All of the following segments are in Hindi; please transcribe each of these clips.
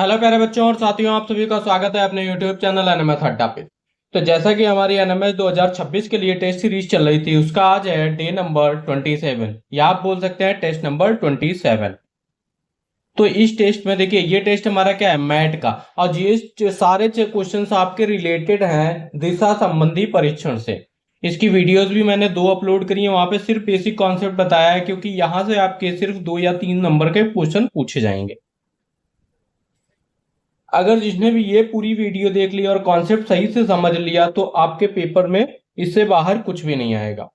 हेलो प्यारे बच्चों और साथियों, आप सभी का स्वागत है अपने YouTube चैनल एनएमएस अड्डा पे। तो जैसा कि हमारी एनएमएस 2026 के लिए टेस्ट सीरीज चल रही थी, उसका आज है डे नंबर 27 या आप बोल सकते हैं टेस्ट नंबर 27। तो इस टेस्ट में देखिए, ये टेस्ट हमारा क्या है, मैट का। और ये सारे क्वेश्चन आपके रिलेटेड हैं दिशा संबंधी परीक्षण से। इसकी वीडियोस भी मैंने 2 अपलोड करी है, वहां पे सिर्फ बेसिक कॉन्सेप्ट बताया है, क्योंकि यहाँ से आपके सिर्फ 2 या 3 नंबर के क्वेश्चन पूछे जाएंगे। अगर जिसने भी ये पूरी वीडियो देख लिया और कॉन्सेप्ट सही से समझ लिया तो आपके पेपर में इससे बाहर कुछ भी नहीं आएगा।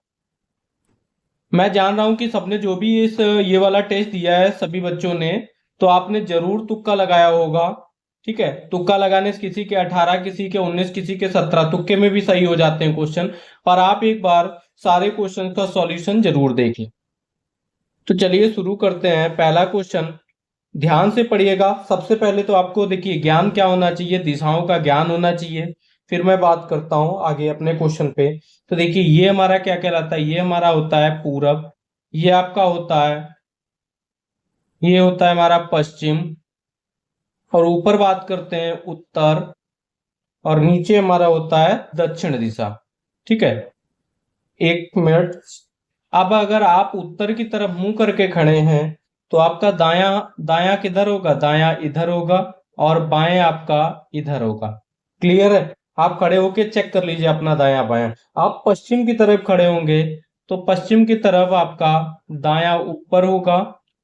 मैं जान रहा हूं कि सबने जो भी ये वाला टेस्ट दिया है सभी बच्चों ने, तो आपने जरूर तुक्का लगाया होगा। ठीक है, तुक्का लगाने से किसी के 18, किसी के 19, किसी के 17 तुक्के में भी सही हो जाते हैं क्वेश्चन। पर आप एक बार सारे क्वेश्चन का सॉल्यूशन जरूर देखें। तो चलिए शुरू करते हैं। पहला क्वेश्चन ध्यान से पढ़िएगा। सबसे पहले तो आपको देखिए ज्ञान क्या होना चाहिए, दिशाओं का ज्ञान होना चाहिए। फिर मैं बात करता हूं आगे अपने क्वेश्चन पे। तो देखिए ये हमारा क्या कहलाता है, ये हमारा होता है पूरब, ये आपका होता है, ये होता है हमारा पश्चिम, और ऊपर बात करते हैं उत्तर, और नीचे हमारा होता है दक्षिण दिशा। ठीक है, एक मिनट। अब अगर आप उत्तर की तरफ मुंह करके खड़े हैं तो आपका दाया दाया किधर होगा, दाया इधर होगा, और बाएं आपका इधर होगा। क्लियर है? आप खड़े होके चेक कर लीजिए अपना दाया बाया। आप पश्चिम की तरफ खड़े होंगे तो पश्चिम की तरफ आपका दाया ऊपर होगा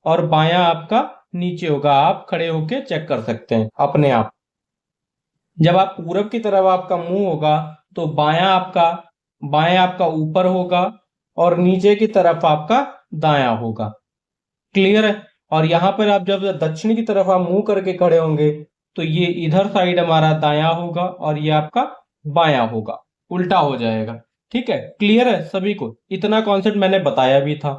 और बाया आपका नीचे होगा। आप खड़े होके चेक कर सकते हैं अपने आप। जब आप पूरब की तरफ आपका मुंह होगा तो बाएं आपका ऊपर होगा और नीचे की तरफ आपका दाया होगा। क्लियर है? और यहां पर आप जब दक्षिण की तरफ आप मुंह करके खड़े होंगे तो ये इधर साइड हमारा दाया होगा और ये आपका बाया होगा, उल्टा हो जाएगा। ठीक है, क्लियर है सभी को? इतना कॉन्सेप्ट मैंने बताया भी था।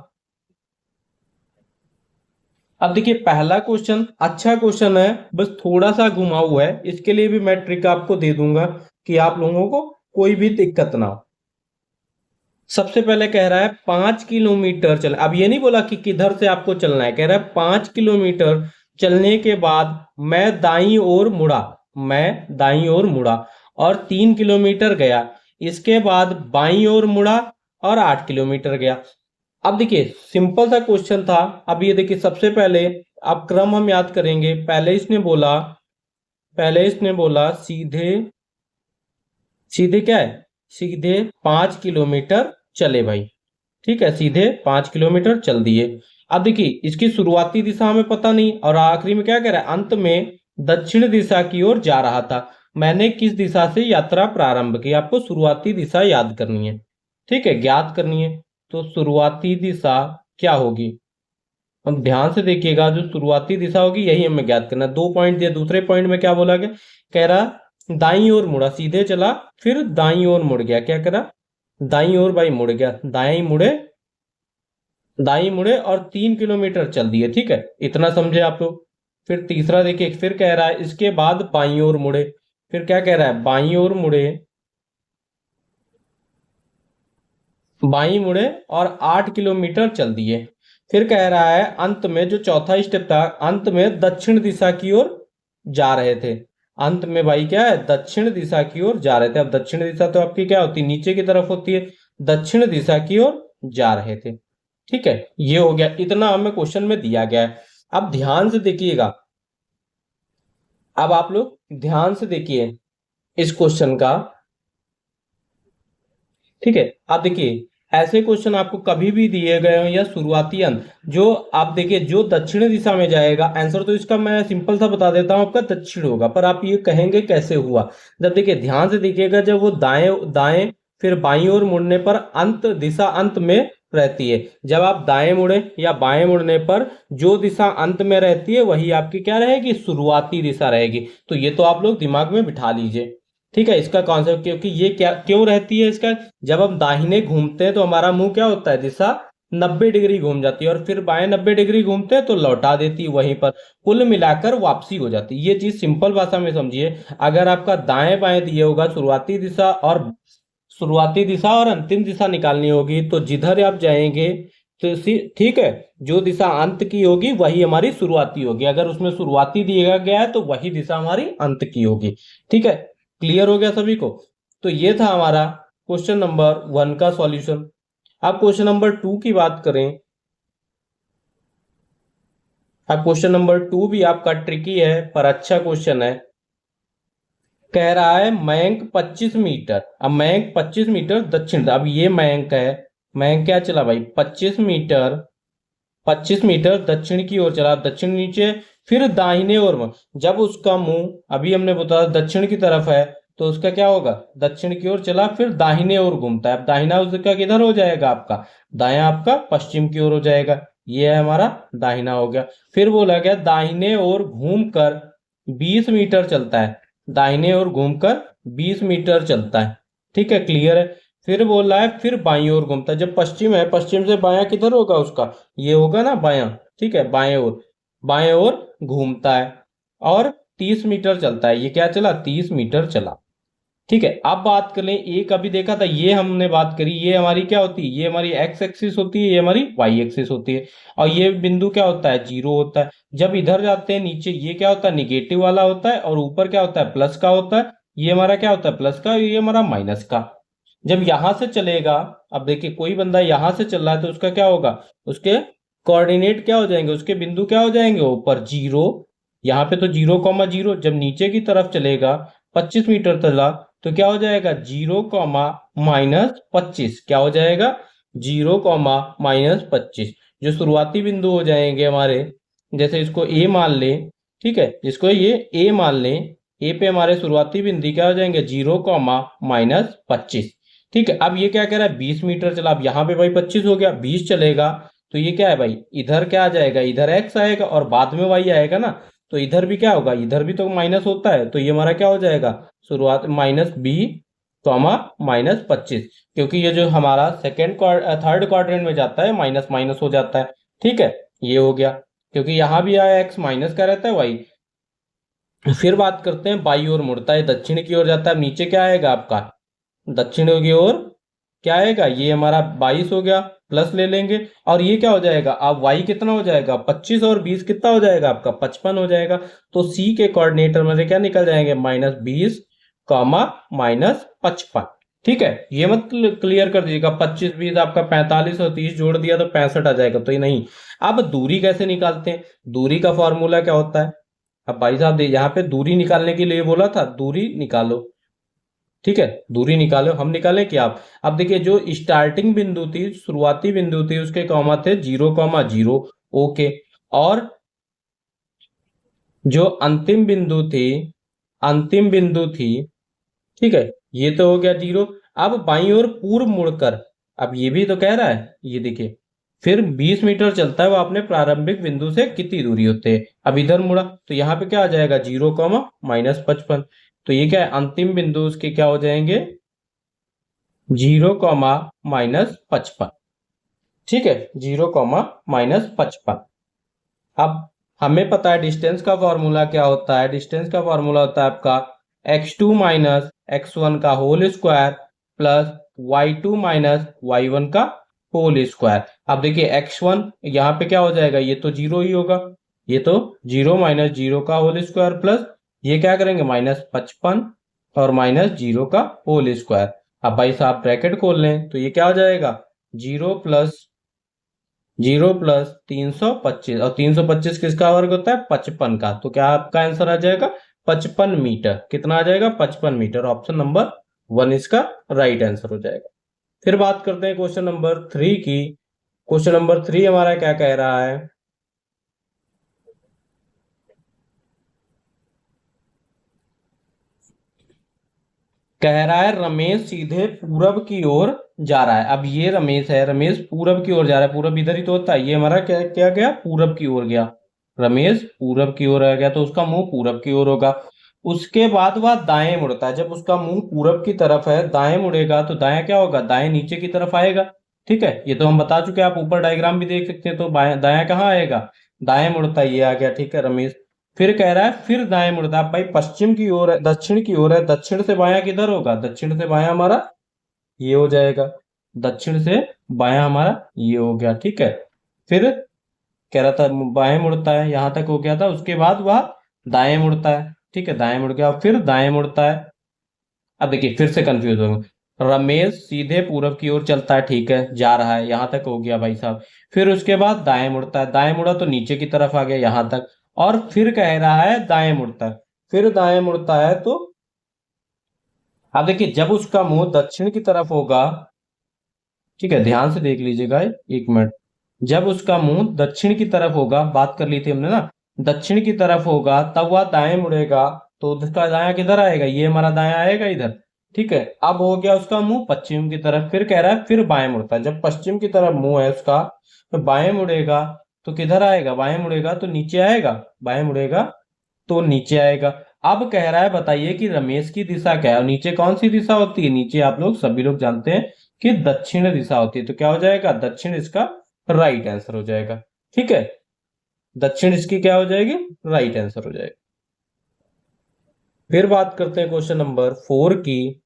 अब देखिए पहला क्वेश्चन अच्छा क्वेश्चन है, बस थोड़ा सा घुमा हुआ है। इसके लिए भी मैं ट्रिक आपको दे दूंगा कि आप लोगों को कोई भी दिक्कत ना हो। सबसे पहले कह रहा है 5 किलोमीटर चल। अब ये नहीं बोला कि किधर से आपको चलना है, कह रहा है 5 किलोमीटर चलने के बाद मैं दाईं ओर मुड़ा, मैं दाईं ओर मुड़ा और 3 किलोमीटर गया। इसके बाद बाईं ओर मुड़ा और 8 किलोमीटर गया। अब देखिए सिंपल सा क्वेश्चन था। अब ये देखिए सबसे पहले अब क्रम हम याद करेंगे। पहले इसने बोला सीधे, सीधे क्या है, सीधे 5 किलोमीटर चले भाई। ठीक है, सीधे 5 किलोमीटर चल दिए। अब देखिए इसकी शुरुआती दिशा हमें पता नहीं, और आखिरी में क्या कह रहा है, अंत में दक्षिण दिशा की ओर जा रहा था। मैंने किस दिशा से यात्रा प्रारंभ की, आपको शुरुआती दिशा याद करनी है। ठीक है, ज्ञात करनी है। तो शुरुआती दिशा क्या होगी, हम ध्यान से देखिएगा। जो शुरुआती दिशा होगी यही हमें ज्ञात करना है। 2 पॉइंट दिए, दूसरे पॉइंट में क्या बोला गया, कह रहा दाईं ओर मुड़ा, सीधे चला फिर दाईं ओर मुड़ गया। क्या करा, दाईं ओर भाई मुड़ गया, दाईं मुड़े और 3 किलोमीटर चल दिए। ठीक है, इतना समझे आप लोग। फिर तीसरा देखिए, फिर कह रहा है इसके बाद बाईं ओर मुड़े। फिर क्या कह रहा है, बाईं मुड़े और 8 किलोमीटर चल दिए। फिर कह रहा है अंत में, जो चौथा स्टेप था, अंत में दक्षिण दिशा की ओर जा रहे थे। अंत में भाई क्या है, दक्षिण दिशा की ओर जा रहे थे। अब दक्षिण दिशा तो आपकी क्या होती है, नीचे की तरफ होती है। दक्षिण दिशा की ओर जा रहे थे। ठीक है, ये हो गया, इतना हमें क्वेश्चन में दिया गया है। अब ध्यान से देखिएगा, अब आप लोग ध्यान से देखिए इस क्वेश्चन का। ठीक है, आप देखिए ऐसे क्वेश्चन आपको कभी भी दिए गए हो या शुरुआती अंक, जो आप देखिए जो दक्षिण दिशा में जाएगा, आंसर तो इसका मैं सिंपल सा बता देता हूं, आपका दक्षिण होगा। पर आप ये कहेंगे कैसे हुआ, जब देखिए ध्यान से देखिएगा, जब वो दाएं दाएं फिर बाईं ओर मुड़ने पर अंत दिशा अंत में रहती है। जब आप दाएं मुड़े या बाएं मुड़ने पर जो दिशा अंत में रहती है वही आपकी क्या रहेगी, शुरुआती दिशा रहेगी। तो ये तो आप लोग दिमाग में बिठा लीजिए। ठीक है, इसका कॉन्सेप्ट, क्योंकि ये क्या क्यों रहती है इसका, जब हम दाहिने घूमते हैं तो हमारा मुंह क्या होता है, दिशा 90 डिग्री घूम जाती है, और फिर बाएं 90 डिग्री घूमते हैं तो लौटा देती है वहीं पर, कुल मिलाकर वापसी हो जाती है। ये चीज सिंपल भाषा में समझिए। अगर आपका दाएं बाएं दिए होगा, शुरुआती दिशा और अंतिम दिशा निकालनी होगी, तो जिधर आप जाएंगे तो ठीक है, जो दिशा अंत की होगी वही हमारी शुरुआती होगी, अगर उसमें शुरुआती दिया गया है तो वही दिशा हमारी अंत की होगी। ठीक है, क्लियर हो गया सभी को? तो ये था हमारा क्वेश्चन नंबर 1 का सॉल्यूशन। अब क्वेश्चन नंबर 2 की बात करें। अब क्वेश्चन नंबर 2 भी आपका ट्रिकी है पर अच्छा क्वेश्चन है। कह रहा है मयंक 25 मीटर, अब मयंक 25 मीटर दक्षिण, अब ये मयंक है, मयंक क्या चला भाई 25 मीटर, 25 मीटर दक्षिण की ओर चला, दक्षिण नीचे, फिर दाहिने ओर में, जब उसका मुंह अभी हमने बताया दक्षिण की तरफ है तो उसका क्या होगा, दक्षिण की ओर चला, फिर दाहिने ओर घूमता है। अब दाहिना उसका किधर हो जाएगा आपका, दायां आपका पश्चिम की ओर हो जाएगा, ये है हमारा दाहिना हो गया। फिर बोला गया दाहिने ओर घूमकर 20 मीटर चलता है, दाहिने ओर घूमकर 20 मीटर चलता है। ठीक है, क्लियर है? फिर बोल रहा है फिर बाईं ओर घूमता है, जब पश्चिम है, पश्चिम से बायां किधर होगा उसका, ये होगा ना बायां। ठीक है, बाएं ओर, बाएं ओर घूमता है और 30 मीटर चलता है, ये क्या चला 30 मीटर चला। ठीक है, अब बात कर लें, एक अभी देखा था, ये हमने बात करी, ये हमारी क्या होती है, ये हमारी एक्स एक्सिस होती है, ये हमारी वाई एक्सिस होती है, और ये बिंदु क्या होता है, जीरो होता है। जब इधर जाते हैं नीचे, ये क्या होता है, निगेटिव वाला होता है, और ऊपर क्या होता है, प्लस का होता है। ये हमारा क्या होता है, प्लस का, ये हमारा माइनस का। जब यहां से चलेगा, अब देखिए कोई बंदा यहां से चल रहा है तो उसका क्या होगा, उसके कोऑर्डिनेट क्या हो जाएंगे, उसके बिंदु क्या हो जाएंगे, ऊपर जीरो, यहाँ पे तो 0,0। जब नीचे की तरफ चलेगा 25 मीटर चला तो क्या हो जाएगा, 0,-25, क्या हो जाएगा 0,-25। जो शुरुआती बिंदु हो जाएंगे हमारे, जैसे इसको ए मान ले, ठीक है, जिसको ये ए मान ले, ए पे हमारे शुरुआती बिंदु क्या हो जाएंगे, 0,-25। ठीक है, अब ये क्या कह रहा है 20 मीटर चला, अब यहाँ पे भाई 25 हो गया, 20 चलेगा तो ये क्या है भाई, इधर क्या आ जाएगा, इधर एक्स आएगा और बाद में वाई आएगा ना, तो इधर भी क्या होगा, इधर भी तो माइनस होता है, तो ये हमारा क्या हो जाएगा, शुरुआत -b, -25, क्योंकि ये जो हमारा थर्ड क्वाड्रेंट में जाता है माइनस माइनस हो जाता है। ठीक है, ये हो गया, क्योंकि यहां भी आया एक्स माइनस का रहता है वाई। फिर बात करते हैं, बाई ओर मुड़ता है, दक्षिण की ओर जाता है, नीचे क्या आएगा आपका, दक्षिण की ओर क्या आएगा, ये हमारा 22 हो गया, प्लस ले लेंगे, और ये क्या हो जाएगा, अब y कितना हो जाएगा, 25 और 20 कितना हो जाएगा आपका, 55 हो जाएगा। तो c के कोऑर्डिनेटर में से क्या निकल जाएंगे, -20, -55। ठीक है, ये मत क्लियर कर दीजिएगा 25 20 आपका 45 और 30 जोड़ दिया तो 65 आ जाएगा, तो ये नहीं। अब दूरी कैसे निकालते हैं, दूरी का फॉर्मूला क्या होता है, अब भाई साहब यहाँ पे दूरी निकालने के लिए बोला था, दूरी निकालो। ठीक है, दूरी निकालो, हम निकालें क्या आप, अब देखिए जो स्टार्टिंग बिंदु थी, शुरुआती बिंदु थी, उसके कॉमा थे 0,0, ओके, और जो अंतिम बिंदु थी, अंतिम बिंदु थी, ठीक है, ये तो हो गया 0। अब बाईं ओर पूर्व मुड़कर, अब ये भी तो कह रहा है, ये देखिए, फिर 20 मीटर चलता है वो अपने प्रारंभिक बिंदु से कितनी दूरी होते हैं, अब इधर मुड़ा तो यहाँ पे क्या आ जाएगा, 0,-55। तो ये क्या है, अंतिम बिंदु उसके क्या हो जाएंगे, 0,-55। ठीक है, 0,-55। अब हमें पता है डिस्टेंस का फॉर्मूला क्या होता है, डिस्टेंस का फॉर्मूला होता है आपका x2 माइनस x1 का whole square plus y2 minus y1 का होल स्क्वायर। अब देखिए x1 यहाँ पे क्या हो जाएगा, ये तो 0 ही होगा, ये तो 0 - 0 का होल स्क्वायर प्लस ये क्या करेंगे -55 और -0 का होल स्क्वायर। अब भाई साहब ब्रैकेट खोल लें तो ये क्या हो जाएगा, 0 प्लस 325, और 325 किसका वर्ग होता है, 55 का, तो क्या आपका आंसर आ जाएगा 55 मीटर। कितना आ जाएगा, 55 मीटर। ऑप्शन नंबर 1 इसका राइट आंसर हो जाएगा। फिर बात करते हैं क्वेश्चन नंबर 3 की। क्वेश्चन नंबर 3 हमारा क्या कह रहा है, कह रहा है रमेश सीधे पूरब की ओर जा रहा है। अब ये रमेश है, रमेश पूरब की ओर जा रहा है, पूरब इधर ही तो होता है, ये हमारा क्या क्या गया, पूरब की ओर गया, रमेश पूरब की ओर आ गया तो उसका मुंह पूरब की ओर होगा। उसके बाद वह दाएं मुड़ता है, जब उसका मुंह पूरब की तरफ है, दाएं मुड़ेगा तो दाएं क्या होगा, दाएं नीचे की तरफ आएगा। ठीक है, ये तो हम बता चुके हैं, आप ऊपर डायग्राम भी देख सकते हैं, तो दाएं कहाँ आएगा, दाएं मुड़ता है, ये आ गया। ठीक है, रमेश फिर कह रहा है फिर दाएं मुड़ता है, भाई पश्चिम की ओर है, दक्षिण की ओर है, दक्षिण से बायां किधर होगा, दक्षिण से बायां हमारा ये हो जाएगा। दक्षिण से बायां हमारा ये हो गया, ठीक है। फिर कह रहा था बाएं मुड़ता है, यहां तक हो गया था। उसके बाद वह दाएं मुड़ता है, ठीक है, दाएं मुड़ गया, फिर दाएं मुड़ता है। अब देखिए फिर से कंफ्यूज हो गए। रमेश सीधे पूरब की ओर चलता है, ठीक है, जा रहा है, यहां तक हो गया भाई साहब। फिर उसके बाद दाएं मुड़ता है, दाएं मुड़ा तो नीचे की तरफ आ गया यहां तक। और फिर कह रहा है दाएं मुड़ता है, फिर दाएं मुड़ता है। तो अब देखिए जब उसका मुंह दक्षिण की तरफ होगा, ठीक है, ध्यान से देख लीजिएगा, एक मिनट। जब उसका मुंह दक्षिण की तरफ होगा, बात कर ली थी हमने ना, दक्षिण की तरफ होगा, तब वह दाएं मुड़ेगा। तो उसका दायां किधर आएगा, ये हमारा दायां आएगा इधर, ठीक है। अब हो गया उसका मुंह पश्चिम की तरफ, फिर कह रहा है फिर बाएं मुड़ता है। जब पश्चिम की तरफ मुंह है उसका, तो बाएं मुड़ेगा, तो किधर आएगा, बाएं मुड़ेगा तो नीचे आएगा, बाएं मुड़ेगा तो नीचे आएगा। अब कह रहा है बताइए कि रमेश की दिशा क्या है, और नीचे कौन सी दिशा होती है, नीचे आप लोग सभी लोग जानते हैं कि दक्षिण दिशा होती है। तो क्या हो जाएगा, दक्षिण इसका राइट आंसर हो जाएगा, ठीक है। दक्षिण इसकी क्या हो जाएगी, राइट आंसर हो जाएगा। फिर बात करते हैं क्वेश्चन नंबर 4 की।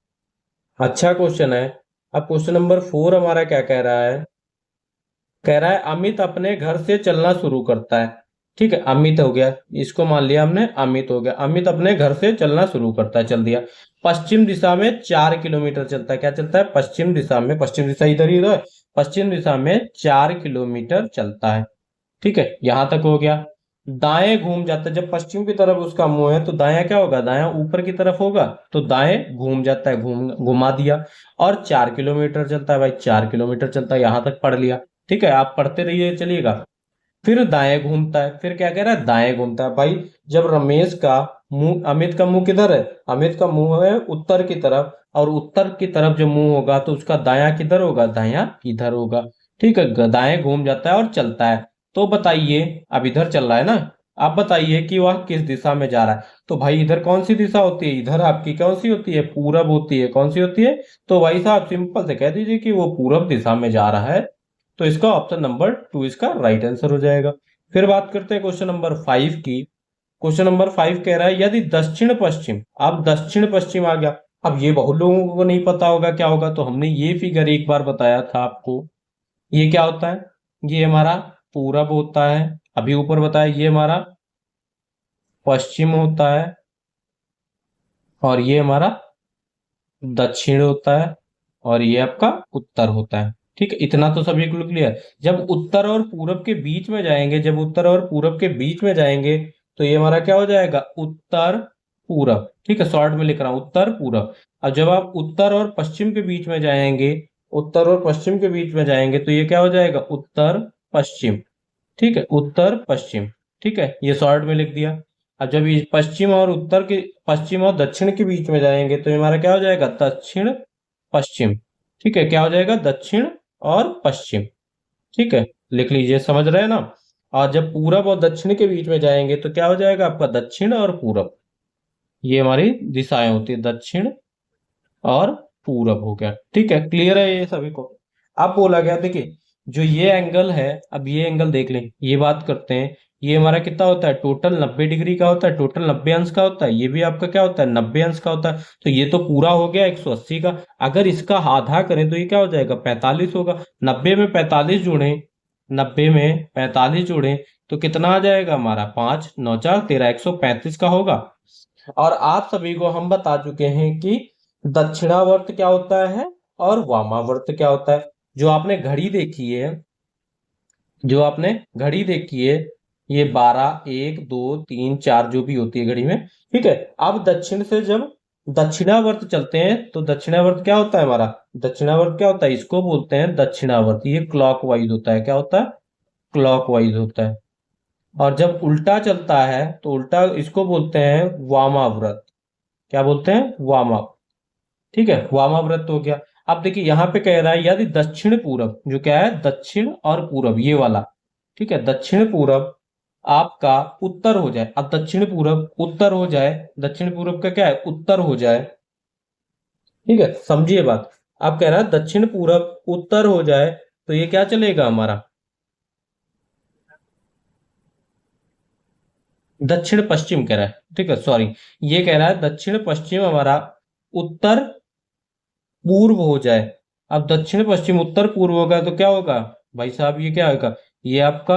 अच्छा क्वेश्चन है। अब क्वेश्चन नंबर 4 हमारा क्या कह रहा है, कह रहा है अमित अपने घर से चलना शुरू करता है, ठीक है, अमित हो गया, इसको मान लिया हमने, अमित हो गया। अमित अपने घर से चलना शुरू करता है, चल दिया। पश्चिम दिशा में 4 किलोमीटर चलता है, क्या चलता है, पश्चिम दिशा में, पश्चिम दिशा इधर ही है, पश्चिम दिशा में 4 किलोमीटर चलता है, ठीक है, यहां तक हो गया। दाएं घूम जाता है, जब पश्चिम की तरफ उसका मुंह है तो दायां क्या होगा, दायां ऊपर की तरफ होगा, तो दाएं घूम जाता है, घुमा दिया। और 4 किलोमीटर चलता है भाई, 4 किलोमीटर चलता है, यहां तक पढ़ लिया, ठीक है, आप पढ़ते रहिए चलिएगा। फिर दाएं घूमता है, फिर क्या कह रहा है, दाएं घूमता है भाई। जब रमेश का मुंह, अमित का मुंह किधर है, अमित का मुंह है उत्तर की तरफ, और उत्तर की तरफ जो मुंह होगा तो उसका दायां किधर होगा, दायां इधर होगा, ठीक है। दाएं घूम जाता है और चलता है। तो बताइए, अब इधर चल रहा है ना, आप बताइए कि वह किस दिशा में जा रहा है। तो भाई इधर कौन सी दिशा होती है, इधर आपकी कौन सी होती है, पूरब होती है, कौन सी होती है। तो भाई साहब सिंपल से कह दीजिए कि वो पूरब दिशा में जा रहा है। तो इसका ऑप्शन नंबर 2 इसका राइट आंसर हो जाएगा। फिर बात करते हैं क्वेश्चन नंबर 5 की। क्वेश्चन नंबर 5 कह रहा है यदि दक्षिण पश्चिम, अब दक्षिण पश्चिम आ गया। अब ये बहुत लोगों को नहीं पता होगा क्या होगा, तो हमने ये फिगर एक बार बताया था आपको। ये क्या होता है, ये हमारा पूरब होता है, अभी ऊपर बताया, ये हमारा पश्चिम होता है, और ये हमारा दक्षिण होता है, और ये आपका उत्तर होता है, ठीक है। इतना तो सभी को क्लियर। जब उत्तर और पूरब के बीच में जाएंगे, जब उत्तर और पूरब के बीच में जाएंगे, तो ये हमारा क्या हो जाएगा, उत्तर पूरब, ठीक है, शॉर्ट में लिख रहा हूं, उत्तर पूरब। अब जब आप उत्तर और पश्चिम के बीच में जाएंगे, उत्तर और पश्चिम के बीच में जाएंगे, तो ये क्या हो जाएगा, उत्तर पश्चिम, ठीक है, उत्तर पश्चिम, ठीक है, ये शॉर्ट में लिख दिया। अब जब ये पश्चिम और उत्तर के, पश्चिम और दक्षिण के बीच में जाएंगे, तो ये हमारा क्या हो जाएगा, दक्षिण पश्चिम, ठीक है, क्या हो जाएगा, दक्षिण और पश्चिम, ठीक है, लिख लीजिए, समझ रहे हैं ना। और जब पूरब और दक्षिण के बीच में जाएंगे, तो क्या हो जाएगा आपका, दक्षिण और पूरब, ये हमारी दिशाएं होती है, दक्षिण और पूरब हो गया, ठीक है, क्लियर है ये सभी को। अब बोला गया देखिए, जो ये एंगल है, अब ये एंगल देख लें, ये बात करते हैं, ये हमारा कितना होता है, टोटल 90 डिग्री का होता है, टोटल 90 अंश का होता है, ये भी आपका क्या होता है, 90 अंश का होता है। तो ये तो पूरा हो गया 180 का। अगर इसका आधा करें तो ये क्या हो जाएगा, 45 होगा। 90 में 45 जोड़े, 90 में 45 जोड़े, तो कितना आ जाएगा हमारा, 5 9 4 13, 135 का होगा। और आप सभी को हम बता चुके हैं कि दक्षिणावर्त क्या होता है और वामावर्त क्या होता है। जो आपने घड़ी देखी है, जो आपने घड़ी देखी है, ये 12 1 2 3 4 जो भी होती है घड़ी में, ठीक है। अब दक्षिण से जब दक्षिणावर्त चलते हैं, तो दक्षिणावर्त क्या होता है हमारा, दक्षिणावर्त क्या होता है, इसको बोलते हैं दक्षिणावर्त। ये क्लॉकवाइज होता है, क्या होता है, क्लॉकवाइज होता है। और जब उल्टा चलता है, तो उल्टा इसको बोलते हैं वामाव्रत। क्या बोलते हैं, वामा, ठीक है, वामाव्रत हो गया। अब देखिए यहां पे कह रहा है यदि दक्षिण पूरब, जो क्या है, दक्षिण और पूरब ये वाला, ठीक है, दक्षिण पूरब आपका उत्तर हो जाए। अब दक्षिण पूरब उत्तर हो जाए, दक्षिण पूरब का क्या है, उत्तर हो जाए, ठीक है, समझिए बात। आप कह रहा है दक्षिण पूरब उत्तर हो जाए, तो ये क्या चलेगा हमारा, दक्षिण पश्चिम कह रहा है, ठीक है, सॉरी, ये कह रहा है दक्षिण पश्चिम हमारा उत्तर पूर्व हो जाए, अब दक्षिण पश्चिम उत्तर पूर्व होगा तो क्या होगा भाई साहब, ये क्या होगा, ये आपका,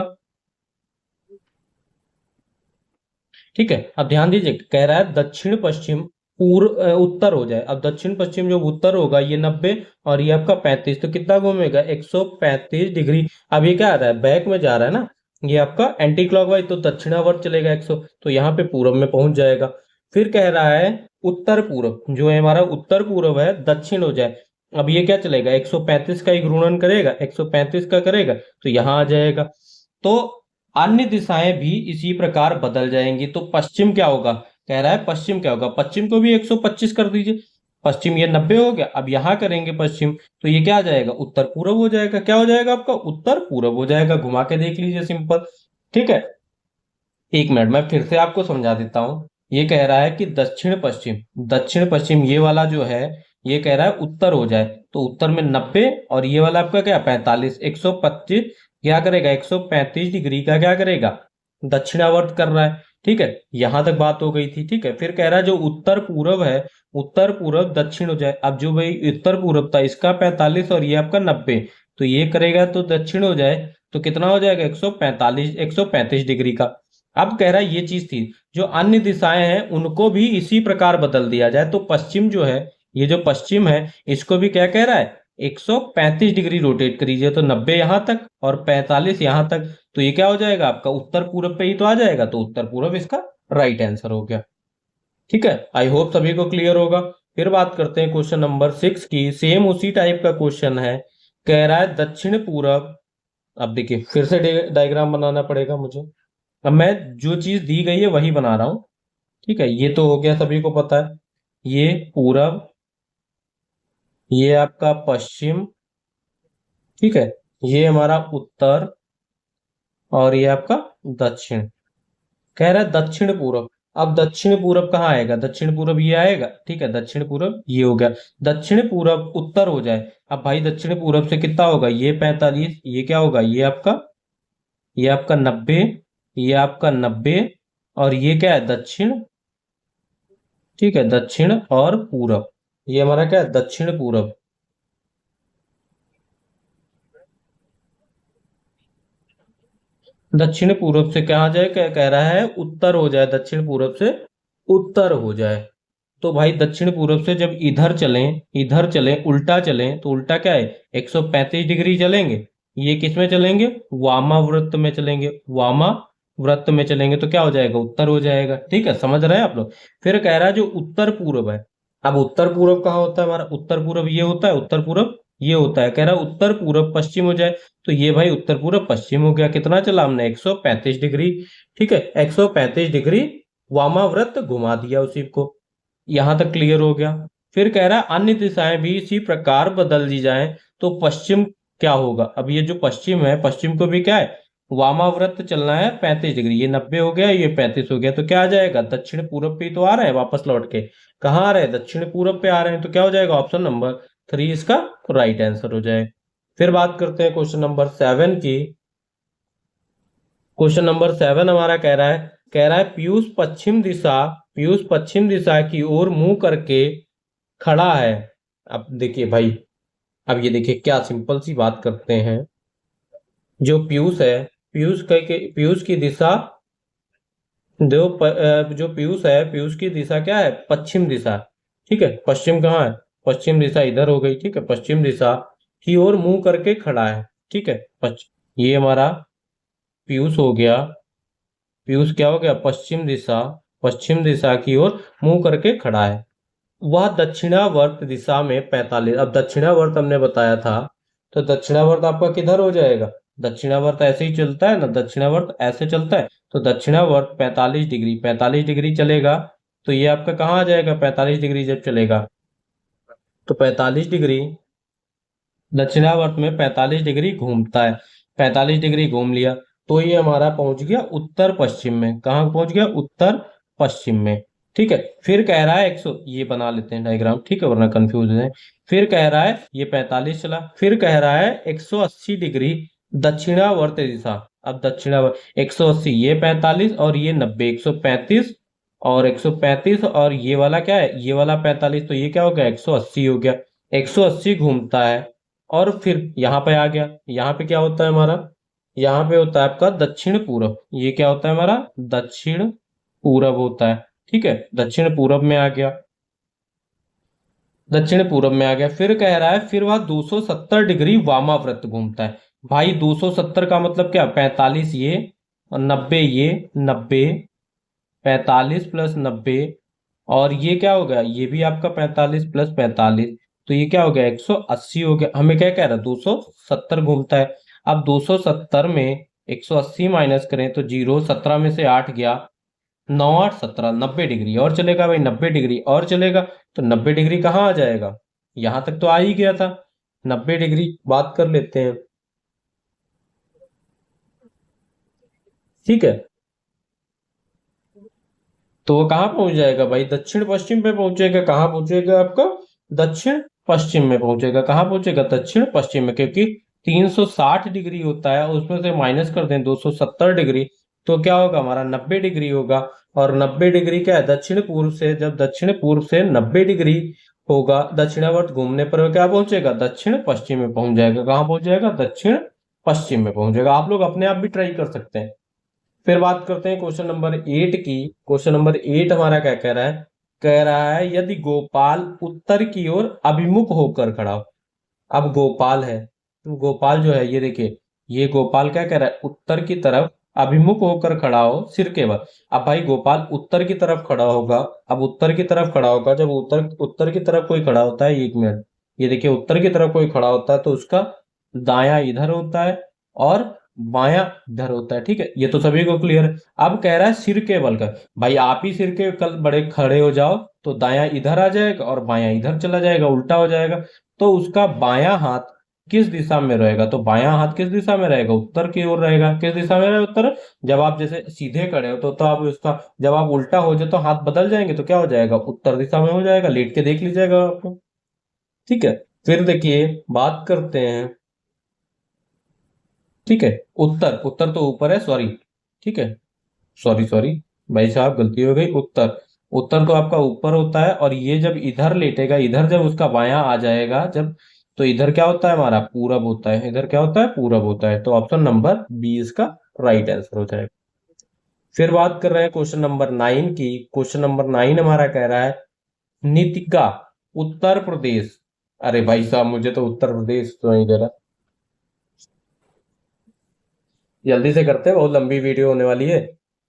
ठीक है। अब ध्यान दीजिए, कह रहा है दक्षिण पश्चिम उत्तर हो जाए। अब दक्षिण पश्चिम जो उत्तर होगा ये 90 और ये आपका 35, तो कितना घूमेगा 135 डिग्री। अब ये क्या आ रहा है, बैक में जा रहा है ना, ये आपका एंटी क्लॉकवाइज, तो दक्षिणावर्त चलेगा 100, तो यहाँ पे पूरब में पहुंच जाएगा। फिर कह रहा है उत्तर पूरब, जो है हमारा उत्तर पूरब है, दक्षिण हो जाए। अब ये क्या चलेगा, 135 का ही गुणन करेगा, 135 का करेगा तो यहाँ आ जाएगा। तो अन्य दिशाएं भी इसी प्रकार बदल जाएंगी। तो पश्चिम क्या होगा, कह रहा है पश्चिम क्या होगा, पश्चिम को भी 125 कर दीजिए। पश्चिम ये 90 हो गया, अब यहां करेंगे पश्चिम, तो ये क्या आ जाएगा, उत्तर पूरब हो जाएगा। क्या हो जाएगा आपका, उत्तर पूरब हो जाएगा। घुमा के देख लीजिए, सिंपल, ठीक है। एक मिनट मैं फिर से आपको समझा देता हूं। ये कह रहा है कि दक्षिण पश्चिम, दक्षिण पश्चिम ये वाला जो है, ये कह रहा है उत्तर हो जाए, तो उत्तर में 90 और ये वाला आपका क्या 45, 125 क्या करेगा, 135 डिग्री का क्या करेगा, दक्षिणावर्त कर रहा है, ठीक है। यहां तक बात हो गई थी, ठीक है। फिर कह रहा है जो उत्तर पूरब है, उत्तर पूरब दक्षिण हो जाए। अब जो भाई उत्तर पूरब था इसका 45 और ये आपका 90, तो ये करेगा तो दक्षिण हो जाए, तो कितना हो जाएगा 145, 135 डिग्री का। अब कह रहा है ये चीज थी, जो अन्य दिशाएं हैं उनको भी इसी प्रकार बदल दिया जाए। तो पश्चिम जो है, ये जो पश्चिम है, इसको भी क्या कह रहा है, 135 डिग्री रोटेट करीजिए, तो 90 यहां तक और 45 यहां तक, तो ये क्या हो जाएगा आपका उत्तर पूरब पे ही तो आ जाएगा, तो उत्तर पूरब इसका राइट आंसर हो गया, ठीक है। आई होप सभी को क्लियर होगा। फिर बात करते हैं क्वेश्चन नंबर 6 की। सेम उसी टाइप का क्वेश्चन है, कह रहा है दक्षिण पूरब। अब देखिए फिर से डायग्राम बनाना पड़ेगा मुझे। अब मैं जो चीज दी गई है वही बना रहा हूं, ठीक है। ये तो हो गया, सभी को पता है, ये पूरब, ये आपका पश्चिम, ठीक है, ये हमारा उत्तर और ये आपका दक्षिण। कह रहा है दक्षिण पूरब। अब दक्षिण पूरब कहाँ आएगा, दक्षिण पूरब ये आएगा, ठीक है, दक्षिण पूरब ये हो गया। दक्षिण पूरब उत्तर हो जाए। अब भाई दक्षिण पूरब से कितना होगा, ये 45, ये क्या होगा, ये आपका 90, ये आपका 90 और ये क्या है दक्षिण, ठीक है, दक्षिण और पूरब, ये हमारा क्या है दक्षिण पूरब। दक्षिण पूरब से कहा जाए, क्या कह रहा है उत्तर हो जाए, दक्षिण पूरब से उत्तर हो जाए। तो भाई दक्षिण पूरब से जब इधर चलें उल्टा चलें, तो उल्टा क्या है 135 डिग्री चलेंगे। ये किस में चलेंगे, वामाव्रत में चलेंगे, वामाव्रत में चलेंगे, तो क्या हो जाएगा उत्तर हो जाएगा, ठीक है, समझ रहे हैं आप लोग। फिर कह रहा है जो उत्तर पूरब है, अब उत्तर पूरब कहाँ होता है हमारा, उत्तर पूरब ये होता है, उत्तर पूरब ये होता है। कह रहा है उत्तर पूरब पश्चिम हो जाए, तो ये भाई उत्तर पूरब पश्चिम हो गया। कितना चला हमने 135 डिग्री, ठीक है, 135 डिग्री वामाव्रत घुमा दिया उसी को। यहां तक क्लियर हो गया। फिर कह रहा है अन्य दिशाएं भी इसी प्रकार बदल दी जाएं, तो पश्चिम क्या होगा। अब ये जो पश्चिम है, पश्चिम को भी क्या है वामाव्रत चलना है 35 डिग्री, ये 90 हो गया, ये 35 हो गया, तो क्या आ जाएगा दक्षिण पूरब पे ही तो आ रहा है, वापस लौट के कहाँ आ रहे हैं, दक्षिण पूरब पे आ रहे हैं, तो क्या हो जाएगा ऑप्शन नंबर 3 इसका राइट आंसर हो जाए। फिर बात करते हैं क्वेश्चन नंबर 7 की। क्वेश्चन नंबर 7 हमारा कह रहा है पीयूष पश्चिम दिशा की ओर मुंह करके खड़ा है। अब देखिए भाई, अब ये देखिए क्या सिंपल सी बात करते हैं। जो पीयूष है, पीयूष की दिशा, जो पीयूष है, पीयूष की दिशा क्या है, पश्चिम दिशा, ठीक है। पश्चिम कहाँ है, पश्चिम दिशा इधर हो गई, ठीक है, पश्चिम दिशा की ओर मुंह करके खड़ा है, ठीक है। ये हमारा पीयूष हो गया, पीयूष क्या हो गया, पश्चिम दिशा की ओर मुंह करके खड़ा है। वह दक्षिणावर्त दिशा में 45, अब दक्षिणावर्त हमने बताया था, तो दक्षिणावर्त आपका किधर हो जाएगा, दक्षिणावर्त ऐसे ही चलता है ना, दक्षिणावर्त ऐसे चलता है, तो दक्षिणावर्त 45 डिग्री चलेगा। तो ये आपका कहाँ आ जाएगा, 45 डिग्री जब चलेगा, तो 45 डिग्री दक्षिणावर्त में 45 डिग्री घूमता है, 45 डिग्री घूम लिया, तो ये हमारा पहुंच गया उत्तर पश्चिम में। कहाँ पहुंच गया, उत्तर पश्चिम में, ठीक है। फिर कह रहा है 100, ये बना लेते हैं डायग्राम, ठीक है, वरना कंफ्यूज है। फिर कह रहा है ये 45 चला, फिर कह रहा है 180 डिग्री दक्षिणावर्त दिशा। अब दक्षिणावर्त 180, ये 45 और ये 90, 135 और 135 और ये वाला क्या है, ये वाला 45, तो ये क्या हो गया 180 हो गया। 180 घूमता है, और फिर यहाँ पे आ गया। यहाँ पे क्या होता है हमारा, यहाँ पे होता है आपका दक्षिण पूरब। ये क्या होता है हमारा, दक्षिण पूरब होता है। ठीक है, दक्षिण पूरब में आ गया, दक्षिण पूरब में आ गया। फिर कह रहा है फिर वह 270 डिग्री वामाव्रत घूमता है। भाई 270 का मतलब क्या, 45 ये और 90 ये, 90, 45 प्लस 90, और ये क्या हो गया, ये भी आपका 45 प्लस 45, तो ये क्या हो गया 180 हो गया। हमें क्या कह रहा है, 270 घूमता है। अब 270 में 180 माइनस करें तो जीरो, 17 में से 8 गया, 9 8 17, 90 डिग्री और चलेगा भाई, 90 डिग्री और चलेगा। तो 90 डिग्री कहाँ आ जाएगा, यहां तक तो आ ही गया था। 90 डिग्री बात कर लेते हैं। ठीक है, तो वो कहाँ पहुंच जाएगा भाई, दक्षिण पश्चिम पे पहुंचेगा। कहाँ पहुंचेगा आपका, दक्षिण पश्चिम में पहुंचेगा। कहाँ पहुंचेगा, दक्षिण पश्चिम में, क्योंकि 360 डिग्री होता है, उसमें से माइनस कर दें 270 डिग्री, तो क्या होगा हमारा 90 डिग्री होगा। और 90 डिग्री क्या है, दक्षिण पूर्व से, जब दक्षिण पूर्व से 90 डिग्री होगा दक्षिणावर्त घूमने पर, वो क्या पहुंचेगा, दक्षिण पश्चिम में पहुंच जाएगा। कहाँ पहुंच जाएगा, दक्षिण पश्चिम में पहुंच जाएगा। आप लोग अपने आप भी ट्राई कर सकते हैं। फिर बात करते हैं क्वेश्चन नंबर 8 की। क्वेश्चन नंबर 8 हमारा क्या कह रहा है, कह रहा है यदि गोपाल उत्तर की ओर अभिमुख होकर खड़ा हो। अब गोपाल है, तो गोपाल जो है ये देखिए, ये गोपाल क्या कह रहा है, उत्तर की तरफ अभिमुख होकर खड़ा हो सिर के बल। अब भाई गोपाल उत्तर की तरफ खड़ा होगा। अब उत्तर की तरफ खड़ा होगा, जब उत्तर उत्तर की तरफ कोई खड़ा होता है, 1 मिनट, ये देखिए उत्तर की तरफ कोई खड़ा होता है तो उसका दायां इधर होता है और बायां इधर होता है। ठीक है, ये तो सभी को क्लियर है। अब कह रहा है सिर के बल कर, भाई आप ही सिर के कल बड़े खड़े हो जाओ तो दायां इधर आ जाएगा और बायां इधर चला जाएगा, उल्टा हो जाएगा। तो उसका बायां हाथ किस दिशा में रहेगा, तो बायां हाथ किस दिशा में रहेगा, उत्तर की ओर रहेगा। किस दिशा में रहेगा, उत्तर। जब आप जैसे सीधे खड़े हो तो आप उसका, जब आप उल्टा हो जाए तो हाथ बदल जाएंगे, तो क्या हो जाएगा, उत्तर दिशा में हो जाएगा। लेट के देख लीजिएगा आपको। ठीक है, फिर देखिए बात करते हैं। ठीक है, उत्तर, उत्तर तो ऊपर है, सॉरी। ठीक है, सॉरी सॉरी भाई साहब, गलती हो गई। उत्तर, उत्तर तो आपका ऊपर होता है, और ये जब इधर लेटेगा, इधर जब उसका बायां आ जाएगा जब, तो इधर क्या होता है हमारा, पूरब होता है। इधर क्या होता है, पूरब होता है। तो ऑप्शन नंबर बी इसका राइट आंसर हो जाएगा। फिर बात कर रहे हैं क्वेश्चन नंबर 9 की। क्वेश्चन नंबर 9 हमारा कह रहा है नीतिका उत्तर प्रदेश। अरे भाई साहब, मुझे तो उत्तर प्रदेश तो नहीं दे रहा। जल्दी से करते हैं, बहुत लंबी वीडियो होने वाली है।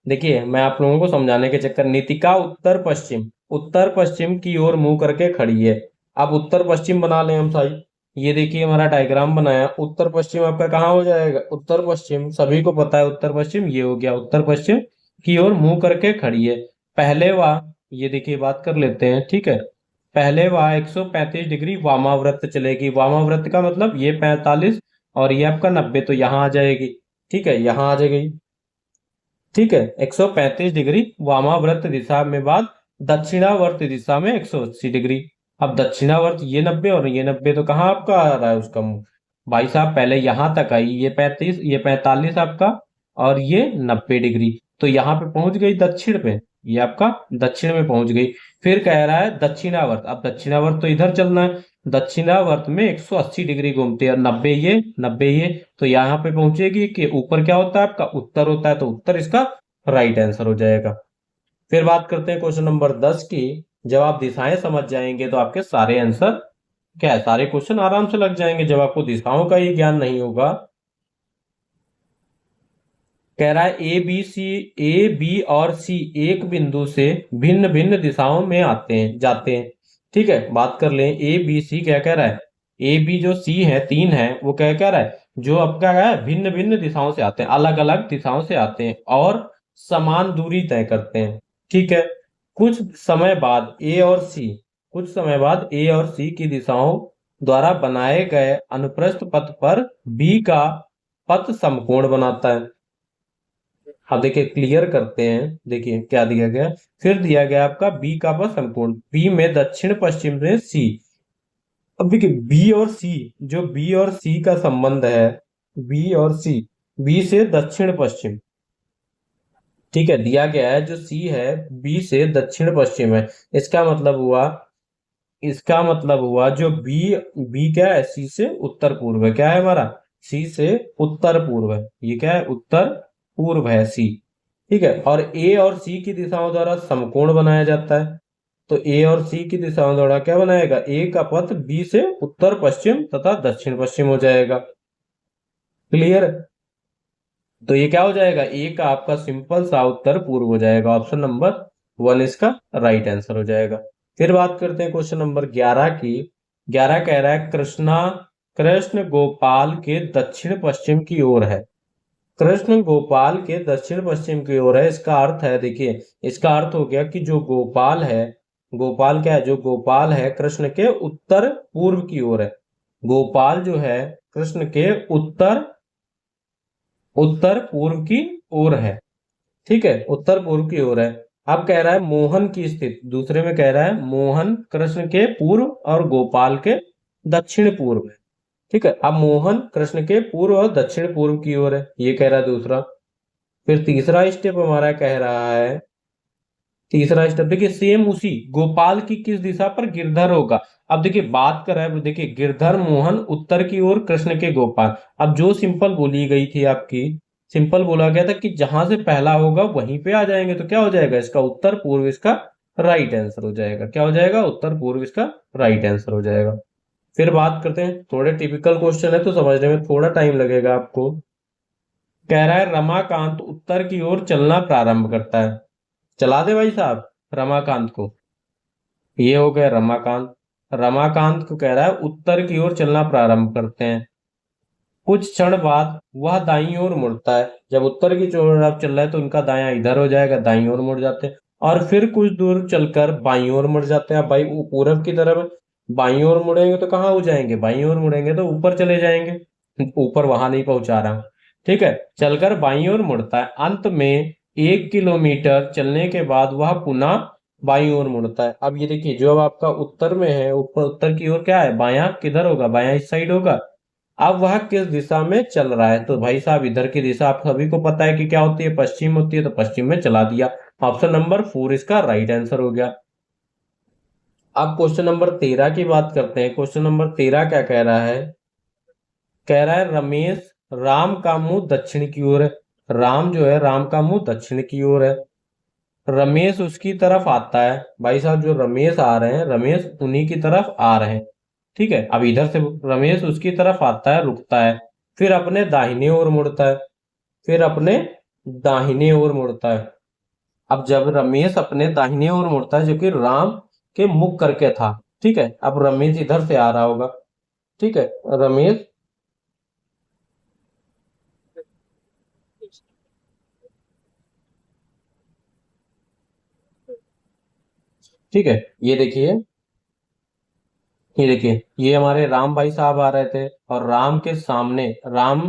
देखिए मैं आप लोगों को समझाने के चक्कर, नीतिका उत्तर पश्चिम, उत्तर पश्चिम की ओर मुंह करके खड़ी है। अब उत्तर पश्चिम बना लें हम साई। ये देखिए हमारा डायग्राम बनाया, उत्तर पश्चिम आपका कहाँ हो जाएगा, उत्तर पश्चिम, सभी को पता है उत्तर पश्चिम, ये हो गया उत्तर पश्चिम की ओर मुंह करके खड़ी है। पहले वह, ये देखिए बात कर लेते हैं। ठीक है, पहले वह 135 डिग्री वामाव्रत चलेगी। वामाव्रत का मतलब ये 45 और ये आपका 90, तो यहाँ आ जाएगी। ठीक है, यहाँ आ जाएगी। ठीक है, 135 डिग्री वामावर्त दिशा में बाद दक्षिणावर्त दिशा में 180 डिग्री। अब दक्षिणावर्त ये 90 और ये 90, तो कहाँ आपका आ रहा है उसका मुंह, भाई साहब पहले यहां तक आई, ये 35 ये 45 आपका, और ये 90 डिग्री, तो यहाँ पे पहुंच गई दक्षिण पे, ये आपका दक्षिण में पहुंच गई। फिर कह रहा है दक्षिणावर्त, अब दक्षिणावर्त तो इधर चलना है, दक्षिणावर्त में 180 डिग्री घूमती है, और 90 ये 90 ये, तो यहाँ पे पहुंचेगी कि ऊपर क्या होता है आपका, उत्तर होता है, तो उत्तर इसका राइट आंसर हो जाएगा। फिर बात करते हैं क्वेश्चन नंबर 10 की। जब आप दिशाएं समझ जाएंगे तो आपके सारे आंसर, क्या है, सारे क्वेश्चन आराम से लग जाएंगे। जब आपको दिशाओं का ही ज्ञान नहीं होगा, कह रहा है ए बी और सी एक बिंदु से भिन्न भिन्न दिशाओं में आते हैं जाते हैं। ठीक है, बात कर लें ए बी सी, क्या कह रहा है, ए बी जो सी है, 3 है, वो क्या कह रहा है, जो आपका क्या है, भिन्न भिन्न दिशाओं से आते हैं, अलग अलग दिशाओं से आते हैं और समान दूरी तय करते हैं। ठीक है, कुछ समय बाद ए और सी, कुछ समय बाद ए और सी की दिशाओं द्वारा बनाए गए अनुप्रस्थ पथ पर बी का पथ समकोण बनाता है। अब देखिए क्लियर करते हैं, देखिए क्या दिया गया। फिर दिया गया आपका बी का पथ समकोण, बी में दक्षिण पश्चिम में सी। अब देखिए बी और सी, जो बी और सी का संबंध है, बी और सी, बी से दक्षिण पश्चिम, ठीक है, दिया गया है जो सी है बी से दक्षिण पश्चिम है। इसका मतलब हुआ इसका मतलब हुआ जो बी, बी क्या है, सी से उत्तर पूर्व है, क्या है हमारा, सी से उत्तर पूर्व है, ये क्या है, उत्तर पूर्व है सी। ठीक है, और ए और सी की दिशाओं द्वारा समकोण बनाया जाता है। तो ए और सी की दिशाओं द्वारा क्या बनाएगा, ए का पथ बी से उत्तर पश्चिम तथा दक्षिण पश्चिम हो जाएगा। क्लियर। तो ये क्या हो जाएगा, ए का आपका सिंपल सा उत्तर पूर्व हो जाएगा, ऑप्शन नंबर 1 इसका राइट आंसर हो जाएगा। फिर बात करते हैं क्वेश्चन नंबर 11 की। 11 कह रहा है कृष्ण गोपाल के दक्षिण पश्चिम की ओर है। कृष्ण गोपाल के दक्षिण पश्चिम की ओर है, इसका अर्थ है, देखिए इसका अर्थ हो गया कि जो गोपाल है, गोपाल क्या है, जो गोपाल है कृष्ण के उत्तर पूर्व की ओर है। गोपाल जो है कृष्ण के उत्तर उत्तर पूर्व की ओर है। ठीक है, उत्तर पूर्व की ओर है। अब कह रहा है मोहन की स्थिति, दूसरे में कह रहा है मोहन कृष्ण के पूर्व और गोपाल के दक्षिण पूर्व है। ठीक है, अब मोहन कृष्ण के पूर्व और दक्षिण पूर्व की ओर है, ये कह रहा है दूसरा। फिर तीसरा स्टेप हमारा कह रहा है, तीसरा स्टेप देखिए सेम उसी गोपाल की किस दिशा पर गिरधर होगा। अब देखिए बात कर रहा है, देखिए गिरधर मोहन उत्तर की ओर कृष्ण के गोपाल। अब जो सिंपल बोली गई थी आपकी, सिंपल बोला गया था कि जहां से पहला होगा वहीं पे आ जाएंगे, तो क्या हो जाएगा, इसका उत्तर पूर्व इसका राइट आंसर हो जाएगा। क्या हो जाएगा, उत्तर पूर्व इसका राइट आंसर हो जाएगा। फिर बात करते हैं, थोड़े टिपिकल क्वेश्चन है तो समझने में थोड़ा टाइम लगेगा आपको। कह रहा है रमाकांत उत्तर की ओर चलना प्रारंभ करता है। चला दे भाई साहब रमाकांत को, ये हो गया रमाकांत। रमाकांत को कह रहा है उत्तर की ओर चलना प्रारंभ करते हैं। कुछ क्षण बाद वह दाईं ओर मुड़ता है। जब उत्तर की ओर आप चल रहे हैं तो उनका दायां इधर हो जाएगा, दाईं ओर मुड़ जाते हैं। और फिर कुछ दूर चलकर बाईं ओर मुड़ जाते हैं। भाई वो पूरब की तरफ बाईं ओर मुड़ेंगे तो कहाँ हो जाएंगे, बाईं ओर मुड़ेंगे तो ऊपर चले जाएंगे, ऊपर वहां नहीं पहुंचा रहा हूं। ठीक है, चलकर बाईं ओर मुड़ता है। अंत में 1 किलोमीटर चलने के बाद वह पुनः बाईं ओर मुड़ता है। अब ये देखिए जो अब आपका उत्तर में है, ऊपर उत्तर की ओर क्या है, बायां किधर होगा, बायां इस साइड होगा। अब वह किस दिशा में चल रहा है, तो भाई साहब इधर की दिशा आप सभी को पता है कि क्या होती है, पश्चिम होती है, तो पश्चिम में चला दिया। ऑप्शन नंबर 4 इसका राइट आंसर हो गया। अब क्वेश्चन नंबर 13 की बात करते हैं। क्वेश्चन नंबर 13 क्या कह रहा है, कह रहा है रमेश राम का मुंह दक्षिण की ओर है। राम जो है, राम का मुंह दक्षिण की ओर है। रमेश उसकी तरफ आता है। भाई साहब जो रमेश आ रहे हैं, रमेश उन्हीं की तरफ आ रहे हैं। ठीक है, अब इधर से रमेश उसकी तरफ आता है, रुकता है, फिर अपने दाहिने ओर मुड़ता है, फिर अपने दाहिने ओर मुड़ता है। अब जब रमेश अपने दाहिने ओर मुड़ता है, जो कि राम के मुख करके था, ठीक है, अब रमेश इधर से आ रहा होगा। ठीक है, रमेश, ठीक है, ये देखिए ये हमारे राम भाई साहब आ रहे थे, और राम के सामने राम,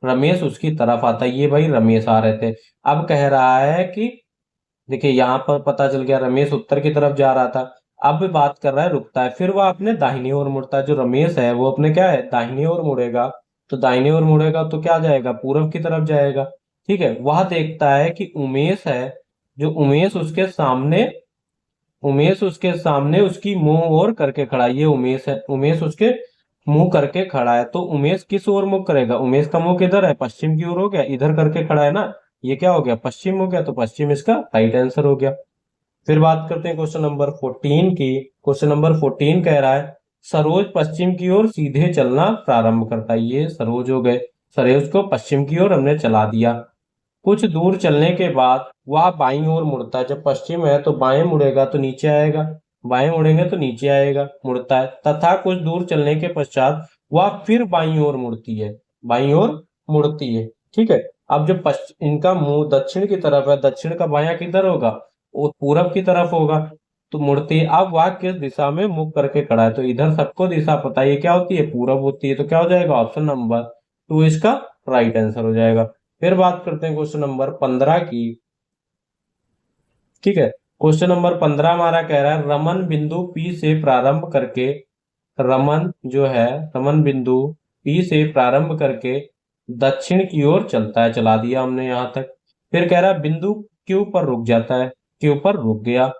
रमेश उसकी तरफ आता है, ये भाई रमेश आ रहे थे। अब कह रहा है कि देखिए यहाँ पर पता चल गया रमेश उत्तर की तरफ जा रहा था। अब बात कर रहा है रुकता है, फिर वह अपने दाहिनी ओर मुड़ता है। जो रमेश है वो अपने क्या है, दाहिनी ओर मुड़ेगा। तो दाहिनी ओर मुड़ेगा तो क्या जाएगा, पूरब की तरफ जाएगा। ठीक है, वह देखता है कि उमेश है, जो उमेश उसके सामने उसकी मुंह ओर करके खड़ा है। ये उमेश है, उमेश उसके मुंह करके खड़ा है। तो उमेश किस ओर मुंह करेगा, उमेश का मुंह किधर है, पश्चिम की ओर हो गया, इधर करके खड़ा है ना, ये क्या हो गया, पश्चिम हो गया, तो पश्चिम इसका राइट आंसर हो गया। फिर बात करते हैं क्वेश्चन नंबर 14 की। क्वेश्चन नंबर 14 कह रहा है सरोज पश्चिम की ओर सीधे चलना प्रारंभ करता है। ये सरोज हो गए, सरोज को पश्चिम की ओर हमने चला दिया। कुछ दूर चलने के बाद वह बाईं ओर मुड़ता है। जब पश्चिम है तो बाएं मुड़ेगा तो नीचे आएगा, बाएं मुड़ेंगे तो नीचे आएगा, मुड़ता है। तथा कुछ दूर चलने के पश्चात वह फिर बाईं ओर मुड़ती है, बाईं ओर मुड़ती है। ठीक है, अब जब इनका मुंह दक्षिण की तरफ है, दक्षिण का बायां किधर होगा, वो पूरब की तरफ होगा, तो मुड़ती है। अब वह किस दिशा में मुख करके खड़ा है, तो इधर सबको दिशा पता है, ये क्या होती है, पूरब होती है, तो क्या हो जाएगा, ऑप्शन नंबर 2 इसका राइट आंसर हो जाएगा। फिर बात करते हैं क्वेश्चन नंबर 15 की। ठीक है, क्वेश्चन नंबर 15 हमारा कह रहा है रमन बिंदु P से प्रारंभ करके, रमन जो है, रमन बिंदु P से प्रारंभ करके दक्षिण की ओर चलता है। चला दिया हमने यहां तक। फिर कह रहा है बिंदु Q पर रुक जाता है, Q पर रुक गया।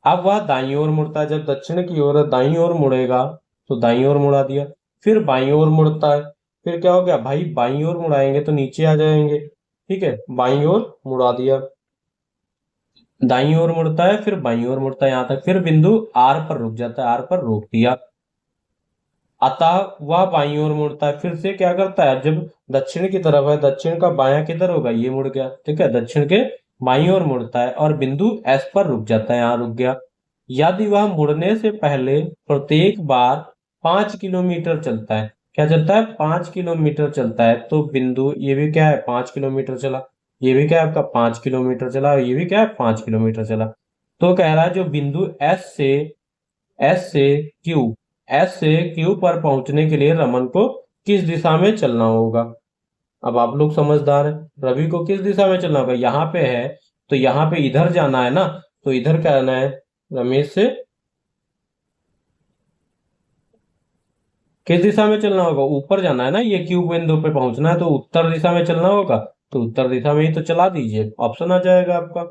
अब वह दाईं ओर मुड़ता है, जब दक्षिण की ओर दाईं ओर मुड़ेगा तो दाईं ओर मुड़ा दिया। फिर बाईं ओर मुड़ता है, फिर क्या हो गया भाई, बाईं ओर मुड़ाएंगे तो नीचे आ जाएंगे, ठीक है, बाईं ओर मुड़ा दिया। दाईं ओर मुड़ता है, फिर बाईं ओर मुड़ता है यहां तक, फिर बिंदु आर पर रुक जाता है, आर पर रोक दिया। अतः वह बाईं ओर मुड़ता है, फिर से क्या करता है, जब दक्षिण की तरफ है, दक्षिण का बायां किधर होगा, ये मुड़ गया, ठीक है, दक्षिण के बाईं ओर मुड़ता है और बिंदु एस पर रुक जाता है, यहां रुक गया। यदि वह मुड़ने से पहले प्रत्येक बार 5 किलोमीटर चलता है, क्या चलता है, 5 किलोमीटर चलता है, तो बिंदु ये भी क्या है, 5 किलोमीटर चला, ये भी क्या है आपका 5 किलोमीटर चला, और ये भी क्या है 5 किलोमीटर चला। तो कह रहा है जो बिंदु एस से क्यू एस से क्यू पर पहुंचने के लिए रमन को किस दिशा में चलना होगा। अब आप लोग समझदार हैं, रवि को किस दिशा में चलना होगा, यहाँ पे है तो यहाँ पे इधर जाना है ना, तो इधर क्या आना है, रमेश से किस दिशा में चलना होगा, ऊपर जाना है ना, ये क्यू बिंदु पे पहुंचना है तो उत्तर दिशा में चलना होगा, तो उत्तर दिशा में ही तो चला दीजिए, ऑप्शन आ जाएगा आपका।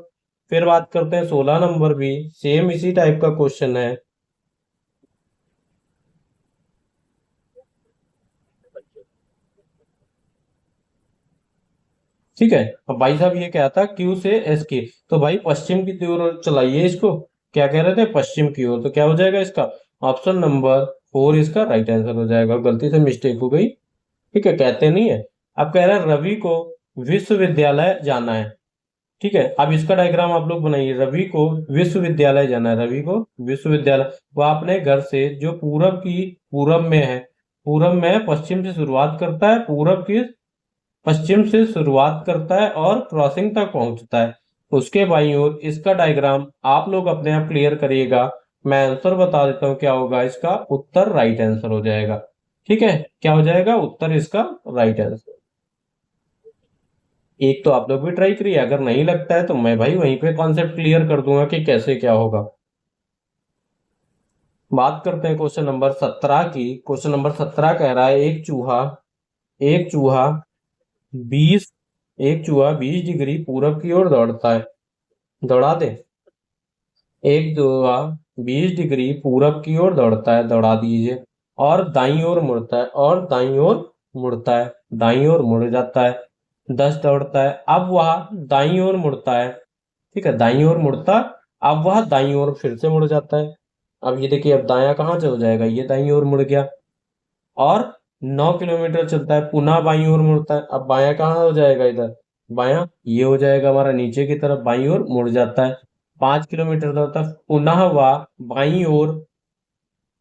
फिर बात करते हैं 16 नंबर, भी सेम इसी टाइप का क्वेश्चन है। ठीक है, अब भाई साहब ये क्या था, क्यू से एस की, तो भाई पश्चिम की ओर चलाइए इसको, क्या कह रहे थे, पश्चिम की ओर, तो क्या हो जाएगा इसका, ऑप्शन नंबर 4 इसका राइट आंसर हो जाएगा, गलती से मिस्टेक हो गई, ठीक है, कहते नहीं है। अब कह रहा है रवि को विश्वविद्यालय जाना है, ठीक है, अब इसका डायग्राम आप लोग बनाइए, रवि को विश्वविद्यालय जाना है, रवि को विश्वविद्यालय, वह अपने घर से जो पूरब में है, पूरब में पश्चिम से शुरुआत करता है, पूरब की पश्चिम से शुरुआत करता है और क्रॉसिंग तक पहुंचता है, उसके बाईं ओर, इसका डायग्राम आप लोग अपने आप क्लियर करिएगा। मैं आंसर बता देता हूं क्या होगा, इसका उत्तर राइट आंसर हो जाएगा, ठीक है, क्या हो जाएगा उत्तर इसका राइट आंसर। एक तो आप लोग भी ट्राई करिए, अगर नहीं लगता है तो मैं भाई वहीं पे कॉन्सेप्ट क्लियर कर दूंगा कि कैसे क्या होगा। बात करते हैं क्वेश्चन नंबर 17 की। क्वेश्चन नंबर 17 कह रहा है एक चूहा 20 एक चूहा 20 डिग्री पूरब की ओर दौड़ता है, दौड़ा दे, एक चूहा 20 डिग्री पूरब की ओर दौड़ता है, दौड़ा दीजिए, और दाईं ओर मुड़ता है, और दाईं ओर मुड़ता है, दाईं ओर मुड़ जाता है, 10 दौड़ता है, अब वह दाईं ओर मुड़ता है, ठीक है, दाईं ओर मुड़ता, अब वह दाईं ओर फिर से मुड़ जाता है। अब ये देखिए, अब दायां कहाँ से हो जाएगा, ये दाईं ओर मुड़ गया, और 9 किलोमीटर चलता है, पुनः बाईं ओर मुड़ता है, अब बायां कहाँ हो जाएगा, इधर बायां ये हो जाएगा हमारा नीचे की तरफ, बाईं ओर मुड़ जाता है, 5 किलोमीटर दौड़ता है, पुनः वह बाईं ओर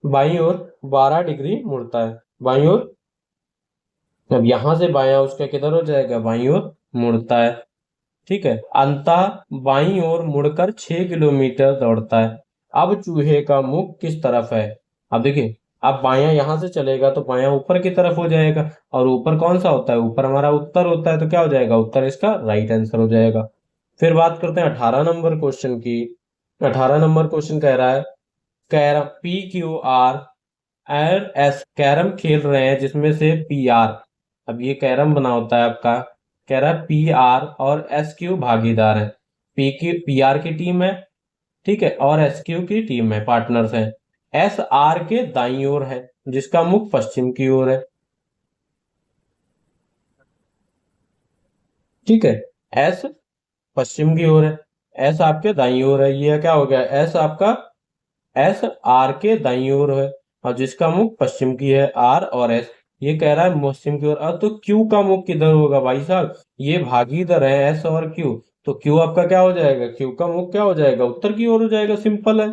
12 डिग्री मुड़ता है, बाईं ओर, अब यहां से बायां उसका किधर हो जाएगा, बाईं ओर मुड़ता है, ठीक है, अंततः बाईं ओर मुड़कर 6 किलोमीटर दौड़ता है। अब चूहे का मुख किस तरफ है, अब देखिए, अब बायां यहां से चलेगा तो बायां ऊपर की तरफ हो जाएगा, और ऊपर कौन सा होता है, ऊपर हमारा उत्तर होता है, तो क्या हो जाएगा उत्तर इसका राइट आंसर हो जाएगा। फिर बात करते हैं 18 नंबर क्वेश्चन की। 18 नंबर क्वेश्चन कह रहा है, कैरम PQR और एस कैरम खेल रहे हैं, जिसमें से PR, अब ये कैरम बना होता है आपका, कह रहा है PR और SQ भागीदार है, PR की टीम है, ठीक है, और SQ की टीम है, पार्टनर्स हैं, SR के दाईं ओर है, जिसका मुख पश्चिम की ओर है, ठीक है, S पश्चिम की ओर है, S आपके दाईं ओर है, ये क्या हो गया, S R के दाईं ओर है, और जिसका मुख पश्चिम की है, R और S, ये कह रहा है पश्चिम की ओर। अब तो Q का मुख किधर होगा भाई साहब, ये भागीदार है S और Q, तो Q आपका क्या हो जाएगा, Q का मुख क्या हो जाएगा, उत्तर की ओर हो जाएगा, सिंपल है।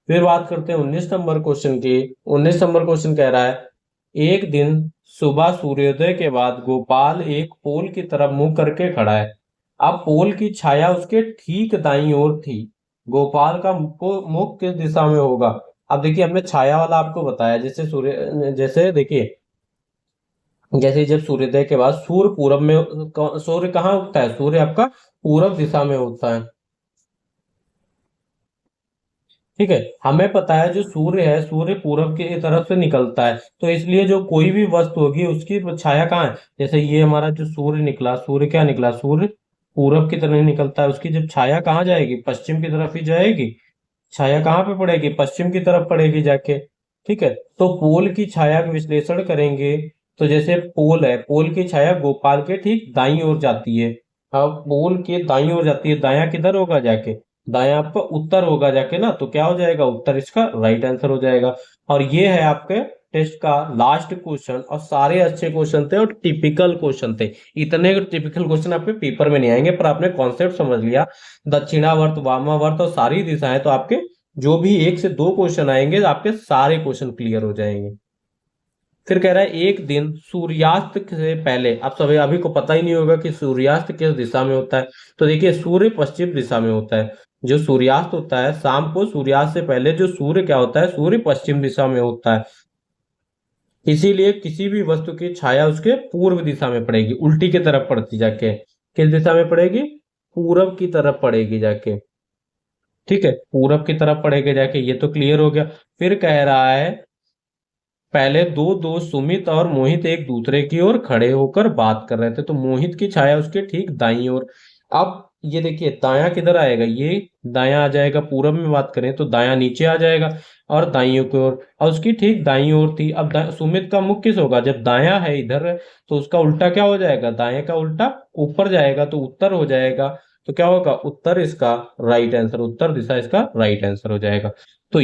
फिर बात करते हैं 19 नंबर क्वेश्चन की। 19 नंबर क्वेश्चन कह रहा है, एक दिन सुबह सूर्योदय के बाद गोपाल एक पोल की तरफ मुंह करके खड़ा है, अब पोल की छाया उसके ठीक दाईं ओर थी, गोपाल का मुख किस दिशा में होगा। अब देखिए, हमने छाया वाला आपको बताया, जैसे देखिए, जैसे जब सूर्योदय के बाद सूर्य पूरब में, सूर्य कहाँ उगता है, सूर्य आपका पूरब दिशा में होता है, ठीक है, हमें पता है जो सूर्य है, सूर्य पूरब की तरफ से निकलता है, तो इसलिए जो कोई भी वस्तु होगी उसकी छाया कहाँ है, जैसे ये हमारा जो सूर्य निकला, सूर्य क्या निकला, सूर्य पूरब की तरफ निकलता है, उसकी जब छाया कहाँ जाएगी, पश्चिम की तरफ ही जाएगी, छाया कहाँ पे पड़ेगी, पश्चिम की तरफ पड़ेगी जाके। ठीक है, तो पोल की छाया का विश्लेषण करेंगे। तो जैसे पोल है, पोल की छाया गोपाल के ठीक दाईं ओर जाती है। अब पोल के दाईं ओर जाती है, दायां किधर होगा जाके, दायां आपका उत्तर होगा जाके ना, तो क्या हो जाएगा, उत्तर इसका राइट आंसर हो जाएगा। और ये है आपके टेस्ट का लास्ट क्वेश्चन, और सारे अच्छे क्वेश्चन थे और टिपिकल क्वेश्चन थे। इतने टिपिकल क्वेश्चन आपके पेपर में नहीं आएंगे, पर आपने कॉन्सेप्ट समझ लिया, दक्षिणावर्त वामावर्त और सारी दिशाएं, तो आपके जो भी 1 से 2 क्वेश्चन आएंगे आपके सारे क्वेश्चन क्लियर हो जाएंगे। फिर कह रहा है एक दिन सूर्यास्त से पहले, आप सभी अभी को पता ही नहीं होगा कि सूर्यास्त किस दिशा में होता है। तो देखिए सूर्य पश्चिम दिशा में होता है, जो सूर्यास्त होता है शाम को, सूर्यास्त से पहले जो सूर्य क्या होता है, सूर्य पश्चिम दिशा में होता है। इसीलिए किसी भी वस्तु की छाया उसके पूर्व दिशा में पड़ेगी, उल्टी की तरफ पड़ती जाके। किस दिशा में पड़ेगी, पूरब की तरफ पड़ेगी जाके। ठीक है, पूरब की तरफ पड़ेगी जाके, ये तो क्लियर हो गया। फिर कह रहा है पहले दो दोस्त सुमित और मोहित एक दूसरे की ओर खड़े होकर बात कर रहे थे, तो मोहित की छाया उसके ठीक दाईं ओर। अब ये देखिए दायां किधर आएगा, ये दायां आ जाएगा, पूरब में बात करें तो दायां नीचे आ जाएगा और दाईं की ओर, और उसकी ठीक दाईं ओर थी। अब सुमित का मुख किस होगा, जब दायां है इधर, तो उसका उल्टा क्या हो जाएगा, दाएं का उल्टा ऊपर जाएगा, तो उत्तर हो जाएगा। तो क्या होगा, उत्तर इसका राइट आंसर, उत्तर दिशा इसका राइट आंसर हो जाएगा। तो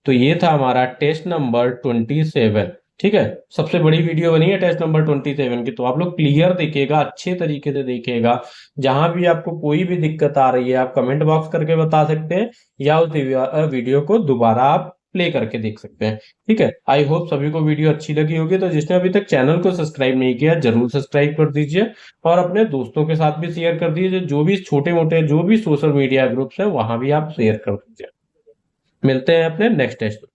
ये था हमारा टेस्ट नंबर 27। ठीक है, सबसे बड़ी वीडियो बनी है टेस्ट नंबर 27 की, तो आप लोग क्लियर देखिएगा, अच्छे तरीके से देखिएगा। जहां भी आपको कोई भी दिक्कत आ रही है आप कमेंट बॉक्स करके बता सकते हैं, या उस वीडियो को दोबारा आप प्ले करके देख सकते हैं। ठीक है, आई होप सभी को वीडियो अच्छी लगी होगी। तो जिसने अभी तक चैनल को सब्सक्राइब नहीं किया जरूर सब्सक्राइब कर दीजिए, और अपने दोस्तों के साथ भी शेयर कर दीजिए, जो भी छोटे मोटे जो भी सोशल मीडिया ग्रुप्स हैं वहां भी आप शेयर कर दीजिए। मिलते हैं अपने नेक्स्ट टेस्ट।